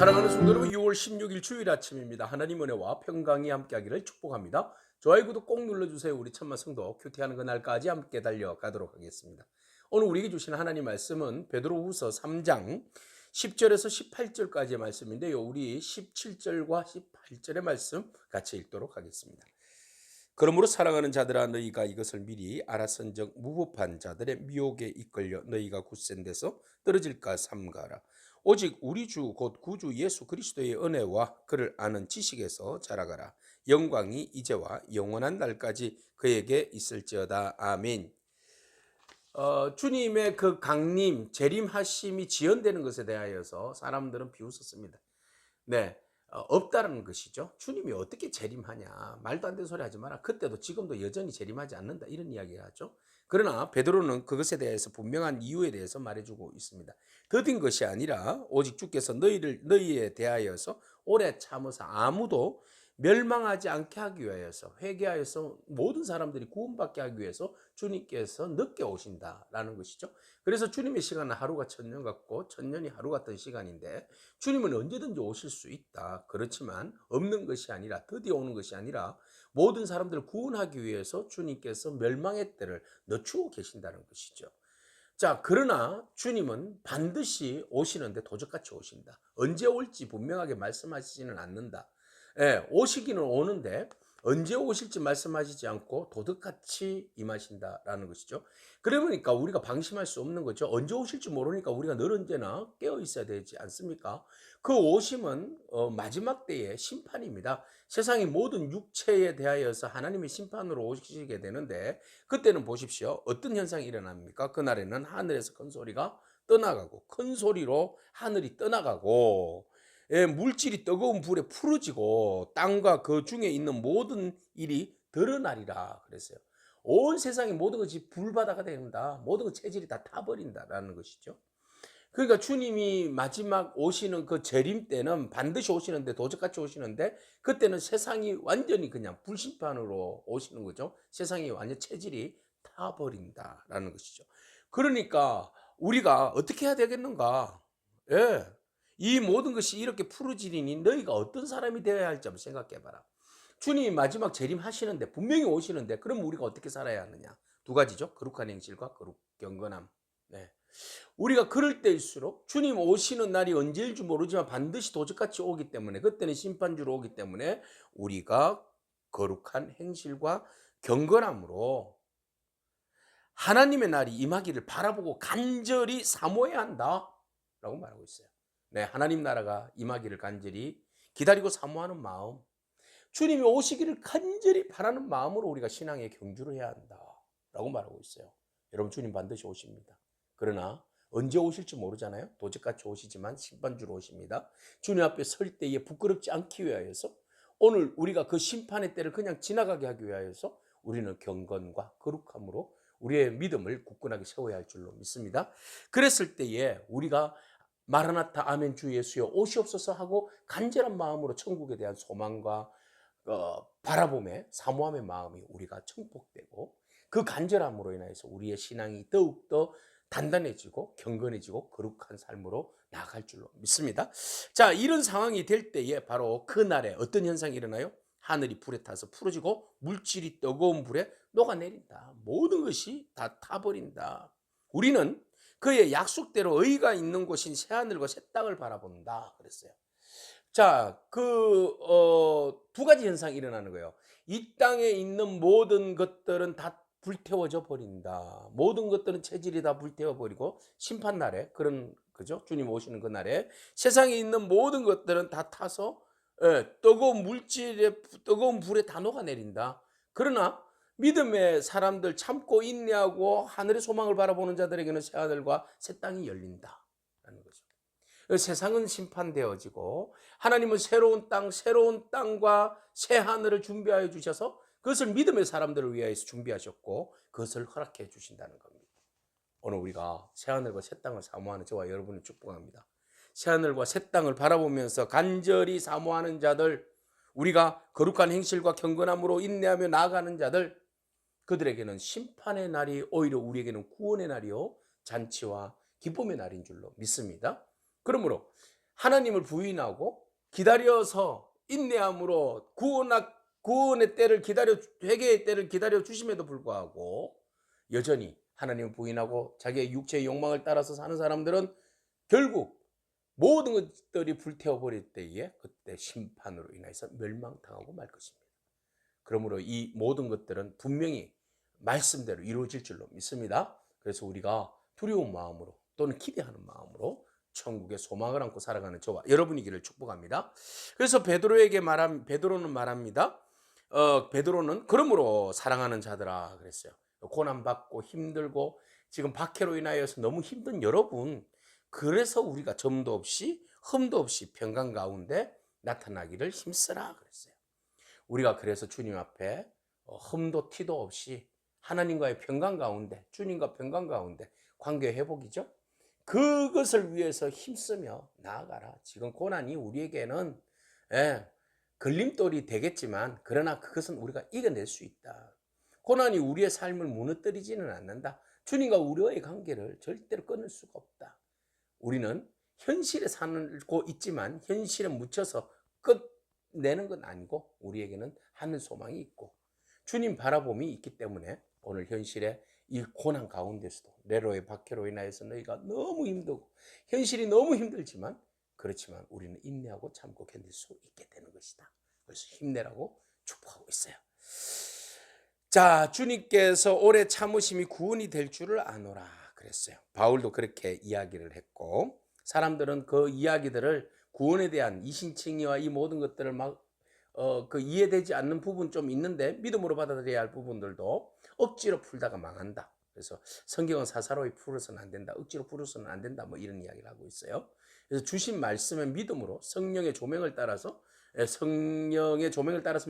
사랑하는 성도 여러분, 6월 16일 주일 아침입니다. 하나님 은혜와 평강이 함께하기를 축복합니다. 좋아요, 구독 꼭 눌러주세요. 우리 천만 성도 큐티하는 그날까지 함께 달려가도록 하겠습니다. 오늘 우리에게 주신 하나님 말씀은 베드로후서 3장 10절에서 18절까지의 말씀인데요. 우리 17절과 18절의 말씀 같이 읽도록 하겠습니다. 그러므로 사랑하는 자들아, 너희가 이것을 미리 알았은즉 무법한 자들의 미혹에 이끌려 너희가 굳센 데서 떨어질까 삼가라. 오직 우리 주 곧 구주 예수 그리스도의 은혜와 그를 아는 지식에서 자라가라. 영광이 이제와 영원한 날까지 그에게 있을지어다. 아멘. 주님의 그 강림, 재림하심이 지연되는 것에 대하여서 사람들은 비웃었습니다. 네, 없다는 것이죠. 주님이 어떻게 재림하냐, 말도 안 되는 소리 하지 마라. 그때도 지금도 여전히 재림하지 않는다, 이런 이야기를 하죠. 그러나 베드로는 그것에 대해서 분명한 이유에 대해서 말해주고 있습니다. 더딘 것이 아니라 오직 주께서 너희에 대하여서 오래 참으사 아무도 멸망하지 않게 하기 위하여서, 회개하여서 모든 사람들이 구원받게 하기 위해서 주님께서 늦게 오신다라는 것이죠. 그래서 주님의 시간은 하루가 천년 같고 천년이 하루 같은 시간인데, 주님은 언제든지 오실 수 있다. 그렇지만 없는 것이 아니라, 드디어 오는 것이 아니라 모든 사람들을 구원하기 위해서 주님께서 멸망의 때를 늦추고 계신다는 것이죠. 자, 그러나 주님은 반드시 오시는데 도적같이 오신다. 언제 올지 분명하게 말씀하시지는 않는다. 예, 오시기는 오는데 언제 오실지 말씀하시지 않고 도둑같이 임하신다라는 것이죠. 그러니까 우리가 방심할 수 없는 거죠. 언제 오실지 모르니까 우리가 늘 언제나 깨어 있어야 되지 않습니까? 그 오심은 마지막 때의 심판입니다. 세상의 모든 육체에 대하여서 하나님의 심판으로 오시게 되는데, 그때는 보십시오. 어떤 현상이 일어납니까? 그날에는 하늘에서 큰 소리가 떠나가고, 큰 소리로 하늘이 떠나가고, 예, 물질이 뜨거운 불에 풀어지고 땅과 그 중에 있는 모든 일이 드러나리라 그랬어요. 온 세상의 모든 것이 불바다가 된다. 모든 것 체질이 다 타버린다라는 것이죠. 그러니까 주님이 마지막 오시는 그 재림 때는 반드시 오시는데, 도적같이 오시는데, 그때는 세상이 완전히 그냥 불심판으로 오시는 거죠. 세상이 완전 체질이 타버린다라는 것이죠. 그러니까 우리가 어떻게 해야 되겠는가? 예. 이 모든 것이 이렇게 풀어지리니 너희가 어떤 사람이 되어야 할지 한번 생각해봐라. 주님이 마지막 재림하시는데, 분명히 오시는데, 그럼 우리가 어떻게 살아야 하느냐? 두 가지죠. 거룩한 행실과 경건함. 네. 우리가 그럴 때일수록, 주님 오시는 날이 언제일 줄 모르지만 반드시 도적같이 오기 때문에, 그때는 심판주로 오기 때문에 우리가 거룩한 행실과 경건함으로 하나님의 날이 임하기를 바라보고 간절히 사모해야 한다라고 말하고 있어요. 네, 하나님 나라가 임하기를 간절히 기다리고 사모하는 마음, 주님이 오시기를 간절히 바라는 마음으로 우리가 신앙의 경주를 해야 한다라고 말하고 있어요. 여러분, 주님 반드시 오십니다. 그러나 언제 오실지 모르잖아요. 도적같이 오시지만 심판주로 오십니다. 주님 앞에 설 때에 부끄럽지 않기 위하여서, 오늘 우리가 그 심판의 때를 그냥 지나가게 하기 위하여서 우리는 경건과 거룩함으로 우리의 믿음을 굳건하게 세워야 할 줄로 믿습니다. 그랬을 때에 우리가 마라나타 아멘 주 예수여 오시옵소서 하고 간절한 마음으로 천국에 대한 소망과 바라봄의 사모함의 마음이 우리가 청복되고, 그 간절함으로 인해서 우리의 신앙이 더욱더 단단해지고 경건해지고 거룩한 삶으로 나아갈 줄로 믿습니다. 자, 이런 상황이 될 때에 바로 그날에 어떤 현상이 일어나요? 하늘이 불에 타서 풀어지고 물질이 뜨거운 불에 녹아내린다. 모든 것이 다 타버린다. 우리는 그의 약속대로 의가 있는 곳인 새하늘과 새 땅을 바라본다 그랬어요. 자, 두 가지 현상이 일어나는 거예요. 이 땅에 있는 모든 것들은 다 불태워져 버린다. 모든 것들은 체질이 다 불태워 버리고, 심판날에, 그죠? 주님 오시는 그날에 세상에 있는 모든 것들은 다 타서, 뜨거운 물질에, 뜨거운 불에 다 녹아내린다. 그러나 믿음의 사람들, 참고 인내하고 하늘의 소망을 바라보는 자들에게는 새 하늘과 새 땅이 열린다라는 거죠. 세상은 심판되어지고 하나님은 새로운 땅과 새 하늘을 준비하여 주셔서 그것을 믿음의 사람들을 위하여서 준비하셨고 그것을 허락해 주신다는 겁니다. 오늘 우리가 새 하늘과 새 땅을 사모하는 저와 여러분을 축복합니다. 새 하늘과 새 땅을 바라보면서 간절히 사모하는 자들, 우리가 거룩한 행실과 경건함으로 인내하며 나아가는 자들, 그들에게는 심판의 날이 오히려 우리에게는 구원의 날이요 잔치와 기쁨의 날인 줄로 믿습니다. 그러므로 하나님을 부인하고 기다려서 인내함으로 구원의 때를 기다려, 회개의 때를 기다려 주심에도 불구하고 여전히 하나님을 부인하고 자기의 육체의 욕망을 따라서 사는 사람들은 결국 모든 것들이 불태워 버릴 때에 그때 심판으로 인해서 멸망당하고 말 것입니다. 그러므로 이 모든 것들은 분명히 말씀대로 이루어질 줄로 믿습니다. 그래서 우리가 두려운 마음으로 또는 기대하는 마음으로 천국의 소망을 안고 살아가는 저와 여러분이기를 축복합니다. 그래서 베드로는 말합니다. 베드로는 그러므로 사랑하는 자들아 그랬어요. 고난받고 힘들고 지금 박해로 인하여서 너무 힘든 여러분, 그래서 우리가 점도 없이 흠도 없이 평강 가운데 나타나기를 힘쓰라 그랬어요. 우리가 그래서 주님 앞에 흠도 티도 없이 하나님과의 평강 가운데, 주님과 평강 가운데 관계 회복이죠. 그것을 위해서 힘쓰며 나아가라. 지금 고난이 우리에게는 걸림돌이 되겠지만 그러나 그것은 우리가 이겨낼 수 있다. 고난이 우리의 삶을 무너뜨리지는 않는다. 주님과 우리와의 관계를 절대로 끊을 수가 없다. 우리는 현실에 살고 있지만 현실에 묻혀서 끝내는 건 아니고 우리에게는 하늘 소망이 있고 주님 바라봄이 있기 때문에 오늘 현실에 이 고난 가운데서도 네로의 박해로 인하여서 너희가 너무 힘들고 현실이 너무 힘들지만 그렇지만 우리는 인내하고 참고 견딜 수 있게 되는 것이다. 그래서 힘내라고 축복하고 있어요. 자, 주님께서 오래 참으심이 구원이 될 줄을 아노라 그랬어요. 바울도 그렇게 이야기를 했고 사람들은 그 이야기들을 구원에 대한 이신칭의와 이 모든 것들을 그 이해되지 않는 부분 좀 있는데 믿음으로 받아들여야 할 부분들도 억지로 풀다가 망한다. 그래서 성경은 사사로이 풀어서는 안 된다. 억지로 풀어서는 안 된다. 뭐 이런 이야기를 하고 있어요. 그래서 주신 말씀의 믿음으로 성령의 조명을 따라서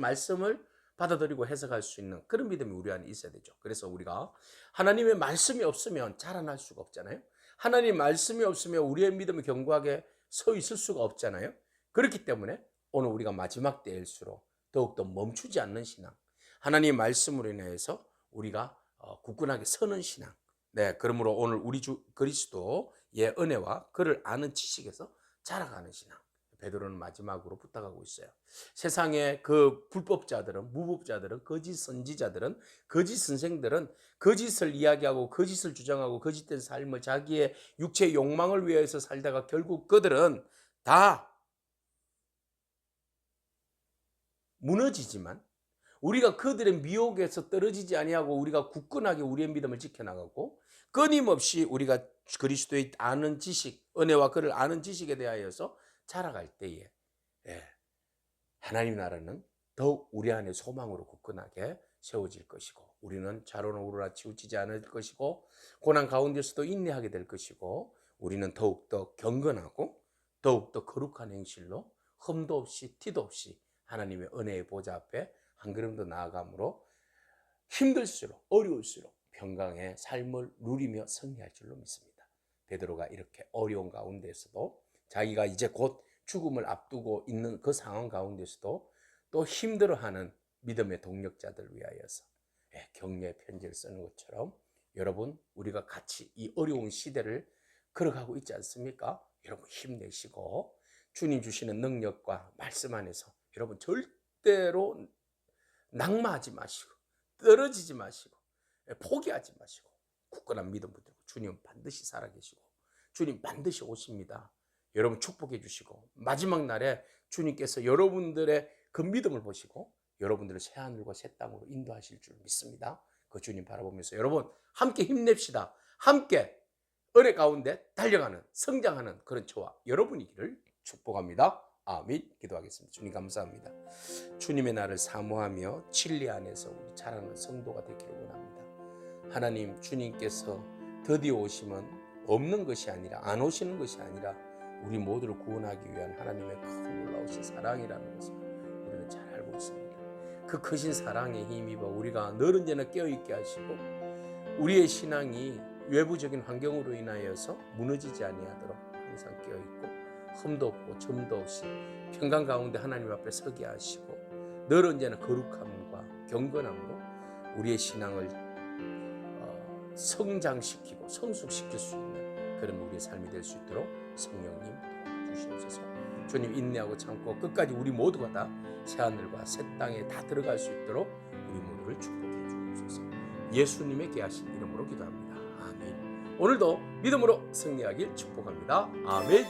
말씀을 받아들이고 해석할 수 있는 그런 믿음이 우리 안에 있어야 되죠. 그래서 우리가 하나님의 말씀이 없으면 자라날 수가 없잖아요. 하나님의 말씀이 없으면 우리의 믿음이 견고하게 서 있을 수가 없잖아요. 그렇기 때문에 오늘 우리가 마지막 때일수록 더욱더 멈추지 않는 신앙, 하나님의 말씀으로 인해서 우리가 굳건하게 서는 신앙. 네, 그러므로 오늘 우리 주 그리스도의 은혜와 그를 아는 지식에서 자라가는 신앙. 베드로는 마지막으로 부탁하고 있어요. 세상의 그 불법자들은, 무법자들은, 거짓 선지자들은, 거짓 선생들은 거짓을 이야기하고 거짓을 주장하고 거짓된 삶을 자기의 육체의 욕망을 위해서 살다가 결국 그들은 다 무너지지만 우리가 그들의 미혹에서 떨어지지 아니하고 우리가 굳건하게 우리의 믿음을 지켜나가고 끊임없이 우리가 그리스도의 아는 지식, 은혜와 그를 아는 지식에 대하여서 자라갈 때에 하나님 나라는 더욱 우리 안에 소망으로 굳건하게 세워질 것이고 우리는 좌로나 우로나 치우치지 않을 것이고 고난 가운데서도 인내하게 될 것이고 우리는 더욱더 경건하고 더욱더 거룩한 행실로 흠도 없이 티도 없이 하나님의 은혜의 보좌 앞에 한 걸음 더 나아감으로 힘들수록 어려울수록 평강의 삶을 누리며 승리할 줄로 믿습니다. 베드로가 이렇게 어려운 가운데서도 자기가 이제 곧 죽음을 앞두고 있는 그 상황 가운데서도 또 힘들어하는 믿음의 동력자들 위하여서 격려의 편지를 쓰는 것처럼 여러분 우리가 같이 이 어려운 시대를 걸어가고 있지 않습니까? 여러분 힘내시고 주님 주시는 능력과 말씀 안에서 여러분 절대로 낙마하지 마시고 떨어지지 마시고 포기하지 마시고 굳건한 믿음 붙들고 주님 반드시 살아계시고 주님 반드시 오십니다. 여러분 축복해 주시고 마지막 날에 주님께서 여러분들의 그 믿음을 보시고 여러분들을 새하늘과 새 땅으로 인도하실 줄 믿습니다. 그 주님 바라보면서 여러분 함께 힘냅시다. 함께 은혜 가운데 달려가는 성장하는 그런 저와 여러분이기를 축복합니다. 아멘. 기도하겠습니다. 주님 감사합니다. 주님의 나를 사모하며 진리 안에서 우리 자라는 성도가 되기를 원합니다. 하나님 주님께서 드디어 오시면 없는 것이 아니라 안 오시는 것이 아니라 우리 모두를 구원하기 위한 하나님의 큰 놀라우신 사랑이라는 것을 우리는 잘 알고 있습니다. 그 크신 사랑에 힘입어 우리가 늘 언제나 깨어있게 하시고 우리의 신앙이 외부적인 환경으로 인하여서 무너지지 아니하도록 항상 깨어있고 흠도 없고 점도 없이 평강 가운데 하나님 앞에 서게 하시고 늘 언제나 거룩함과 경건함으로 우리의 신앙을 성장시키고 성숙시킬 수 있는 그런 우리의 삶이 될 수 있도록 성령님 도와주시옵소서. 주옵소서. 주님 인내하고 참고 끝까지 우리 모두가 다 새하늘과 새 땅에 다 들어갈 수 있도록 우리 모두를 축복해 주옵소서. 예수님의 귀하신 이름으로 기도합니다. 아멘. 오늘도 믿음으로 승리하길 축복합니다. 아멘.